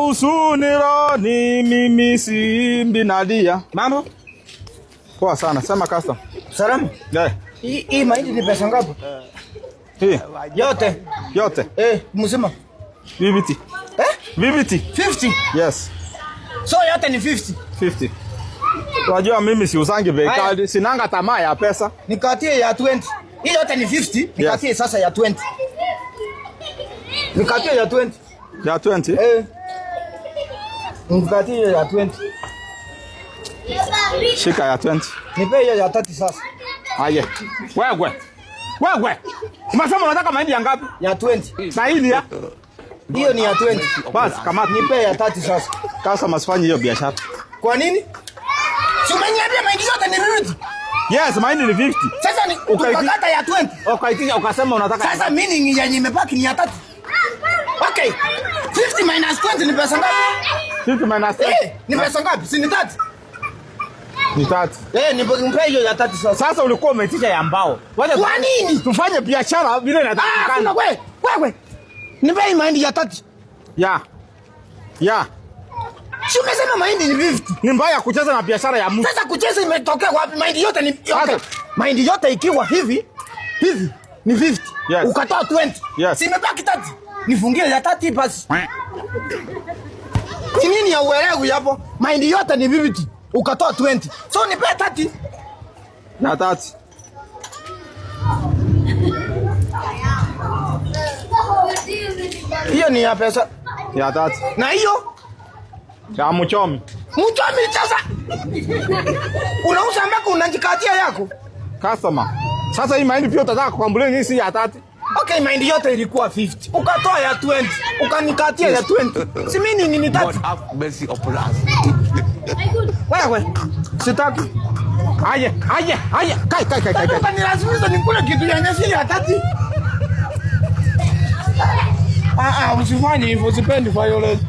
huzuni rohoni, mimi simbi nalia. Mambo? Poa sana. Sema custom. Salama. Yeah. Hii mahindi ni pesa ngapi? Hii. Yote. Mzima. Viviti. Viviti. 50. Yes. So yote ni 50. 50. Unajua mimi siusangi bei kali, sinanga tamaa ya pesa. Nikatie ya 20. Hii yote ni 50, nikatie sasa ya 20. Nikatie ya 20. Ya 20? Nikatie ya 20. Shika ya 20. Nipe hiyo ya 30 sasa. Aje. Wewe. Umesema unataka mahindi ya ngapi? Ya 20. Na hii ya? Hiyo ni ya 20. Basi kama nipe ya 30 sasa. Kasa masifanye hiyo biashara. Kwa nini? Si umeniambia mahindi yote ni 50. Yes, mahindi ni 50. Sasa ni ukakata ya 20. Ukaitisha ukasema unataka. Sasa meaning yenye imebaki ni ya 30. Okay. 50 minus 20 ni pesa ngapi? 50 minus 20. Ni pesa ngapi? Si ni 30. Ni 30. Nipe hiyo ya 30 sasa. Sasa ulikuwa umeitisha ya mbao. Kwa nini? Tufanye biashara vile inatakikana. Wewe. Nipe mahindi ya 30. Ya. Si umesema mahindi ni 50. Ni mbaya kucheza na biashara ya mtu. Sasa kucheza imetokea wapi? Mahindi yote ni yote. Mahindi yote ikiwa hivi ni 50. Yes. Ukatoa 20. Yes. Si imebaki 30. Nifungie ya 30 basi. Ni nini ya uelewi hapo? Mahindi yote ni 50. Ukatoa 20. So nipe 30. Na 30. Hiyo ni ya pesa. Ya 30. Na hiyo? Ya mchomi. Mchomi sasa. Unauza mpaka unajikatia yako. Customer. Sasa hii mahindi pia utataka kukambulia nini si ya 30? Okay, mahindi yote ilikuwa 50. Ukatoa ya 20. Ukanikatia ya 20. Si mimi ni 30. Wewe. Sitaki. Aje. Kai. Utanilazimisha nikule kitu yenye si ya 30. Usifanye hivyo, sipendi violence.